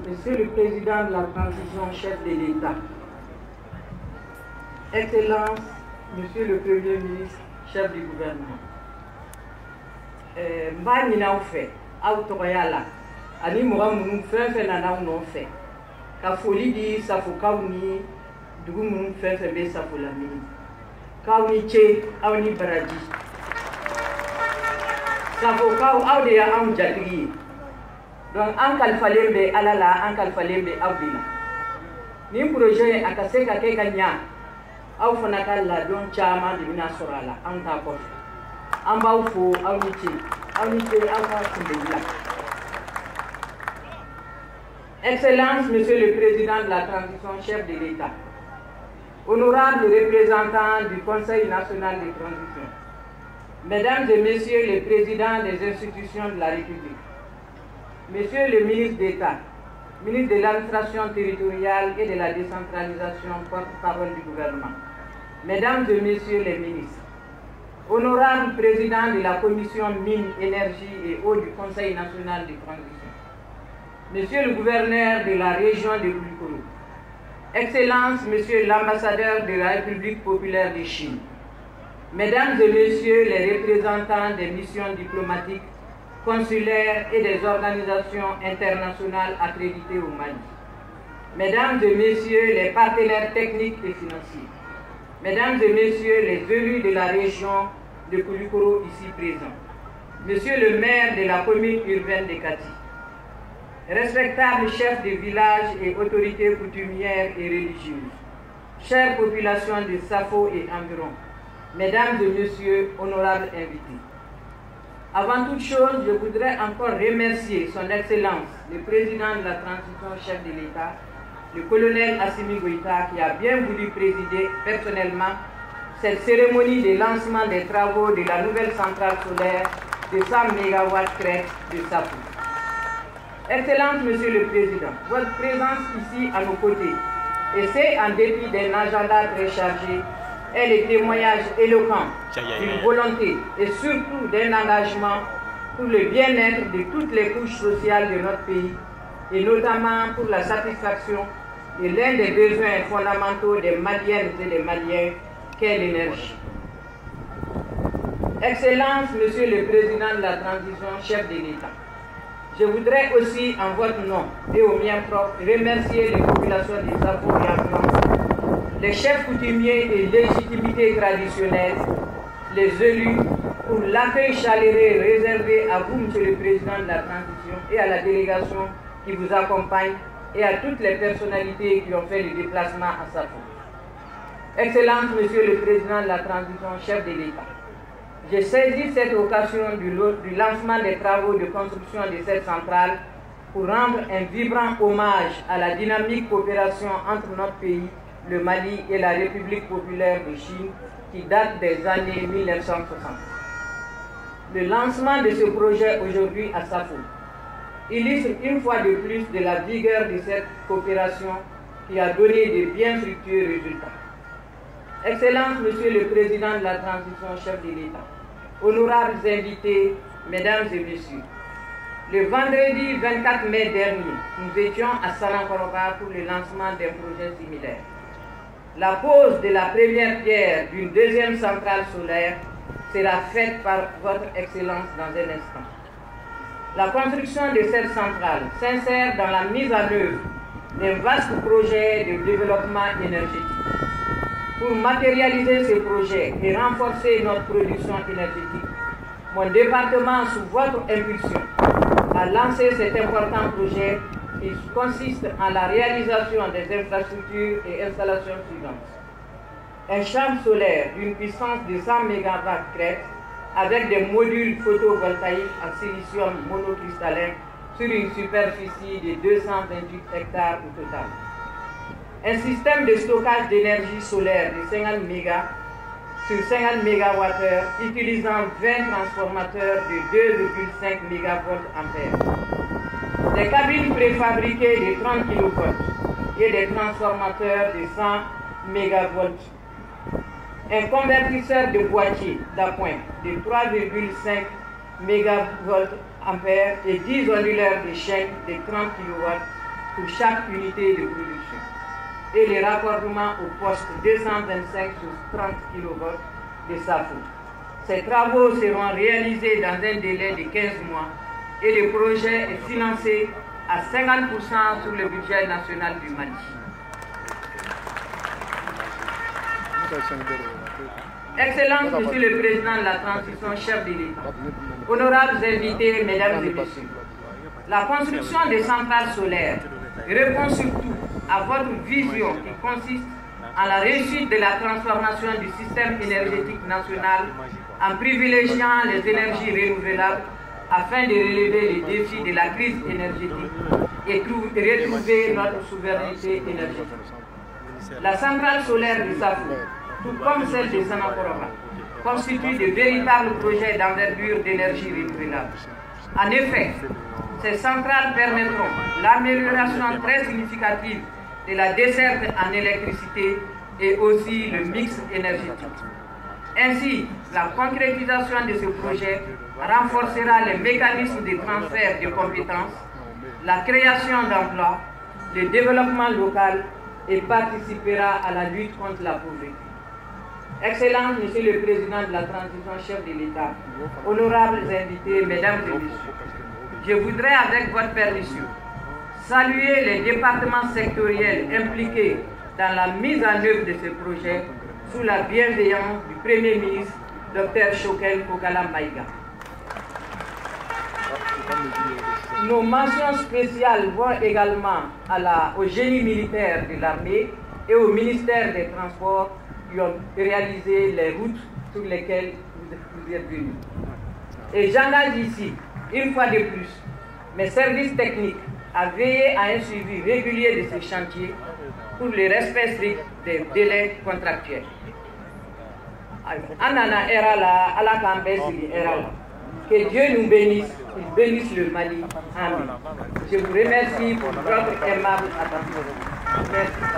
Monsieur le Président de la Transition, chef de l'État, Excellence, Monsieur le Premier ministre, chef du gouvernement, m'a ɲinaw fɛ aw tɔgɔya la ani mɔgɔ minnu fɛn fɛn nana aw nɔfɛ ka foli di safokaw ni dugu minnu fɛn fɛn bɛ safo lamini k'aw ni ce aw ni baraji safokaw aw de y'anw jatigi ye donc an kalifalen bɛ ala la an kalifalen bɛ aw de la nin projet a ka se ka kɛ ka ɲa aw fana ka ladon caman de bɛna sɔrɔ a la anw ta kɔfɛ an b'aw fo aw ni ce aw ka kunbɛnni la. Excellence, Monsieur le Président de la Transition, chef de l'État, honorables représentants du Conseil national de transition, Mesdames et Messieurs les présidents des institutions de la République, Monsieur le ministre d'État, ministre de l'administration territoriale et de la décentralisation, porte-parole du gouvernement, Mesdames et Messieurs les ministres, honorables présidents de la Commission mines, énergie et eau du Conseil national de transition, Monsieur le gouverneur de la région de Koulikoro, Excellence, Monsieur l'ambassadeur de la République populaire de Chine, Mesdames et Messieurs les représentants des missions diplomatiques, consulaires et des organisations internationales accréditées au Mali, Mesdames et Messieurs les partenaires techniques et financiers, Mesdames et Messieurs les élus de la région de Koulikoro ici présents, Monsieur le maire de la commune urbaine de Kati, respectables chefs de village et autorités coutumières et religieuses, chères populations de Safo et environ, Mesdames et Messieurs, honorables invités. Avant toute chose, je voudrais encore remercier Son Excellence, le Président de la Transition, chef de l'État, le colonel Assimi Goïta, qui a bien voulu présider personnellement cette cérémonie de lancement des travaux de la nouvelle centrale solaire de 100 MW crête de Safo. Excellence, Monsieur le Président, votre présence ici à nos côtés, et c'est en dépit d'un agenda très chargé, est le témoignage éloquent d'une volonté et surtout d'un engagement pour le bien-être de toutes les couches sociales de notre pays, et notamment pour la satisfaction de l'un des besoins fondamentaux des Maliennes et des Maliens, qu'est l'énergie. Excellence, Monsieur le Président de la Transition, chef de l'État, je voudrais aussi, en votre nom et au mien propre, remercier les populations des Safo et environs, les chefs coutumiers et légitimités traditionnelles, les élus, pour l'accueil chaleureux réservé à vous, Monsieur le Président de la Transition, et à la délégation qui vous accompagne, et à toutes les personnalités qui ont fait le déplacement à Safo. Excellence, Monsieur le Président de la Transition, chef de l'État, j'ai saisi cette occasion du lancement des travaux de construction de cette centrale pour rendre un vibrant hommage à la dynamique coopération entre notre pays, le Mali et la République populaire de Chine, qui date des années 1960. Le lancement de ce projet aujourd'hui à Safo illustre une fois de plus de la vigueur de cette coopération qui a donné de bien fructueux résultats. Excellence, Monsieur le Président de la Transition, chef de l'État, honorables invités, Mesdames et Messieurs, le vendredi 24 mai dernier, nous étions à Salankoroba pour le lancement d'un projet similaire. La pose de la première pierre d'une deuxième centrale solaire sera faite par Votre Excellence dans un instant. La construction de cette centrale s'insère dans la mise en œuvre d'un vaste projet de développement énergétique. Pour matérialiser ce projet et renforcer notre production énergétique, mon département, sous votre impulsion, a lancé cet important projet qui consiste en la réalisation des infrastructures et installations suivantes. Un champ solaire d'une puissance de 100 MW crête avec des modules photovoltaïques en silicium monocristallin sur une superficie de 228 hectares au total. Un système de stockage d'énergie solaire de 50 MW sur 50 MWh utilisant 20 transformateurs de 2,5 MVA. Des cabines préfabriquées de 30 kV et des transformateurs de 100 MV. Un convertisseur de boîtier d'appoint de 3,5 MV et 10 onduleurs de chaîne de 30 kW pour chaque unité de production et les raccordements au poste 225 sur 30 kV de SAFO. Ces travaux seront réalisés dans un délai de 15 mois et le projet est financé à 50% sur le budget national du Mali. Excellence, Monsieur le Président de la Transition, chef de l'État, honorables invités, Mesdames et Messieurs, la construction des centrales solaires répond surtout à votre vision qui consiste en la réussite de la transformation du système énergétique national en privilégiant les énergies renouvelables afin de relever les défis de la crise énergétique et retrouver notre souveraineté énergétique. La centrale solaire de Safo, tout comme celle de Sanakoroma, constitue de véritables projets d'envergure d'énergie renouvelable. En effet, ces centrales permettront l'amélioration très significative de la desserte en électricité et aussi le mix énergétique. Ainsi, la concrétisation de ce projet renforcera les mécanismes de transfert de compétences, la création d'emplois, le développement local et participera à la lutte contre la pauvreté. Excellence, Monsieur le Président de la Transition, chef de l'État, honorables invités, Mesdames et Messieurs, je voudrais, avec votre permission, saluer les départements sectoriels impliqués dans la mise en œuvre de ce projet sous la bienveillance du Premier ministre, Dr Choguel Kokala Maïga. Nos mentions spéciales vont également au génie militaire de l'armée et au ministère des Transports qui ont réalisé les routes sur lesquelles vous êtes venus. Et j'engage ici, une fois de plus, mes services techniques à veiller à un suivi régulier de ces chantiers pour le respect strict des délais contractuels. Anana era la, ala kambesi era la. Que Dieu nous bénisse, qu'il bénisse le Mali. Amen. Je vous remercie pour votre aimable attention. Merci.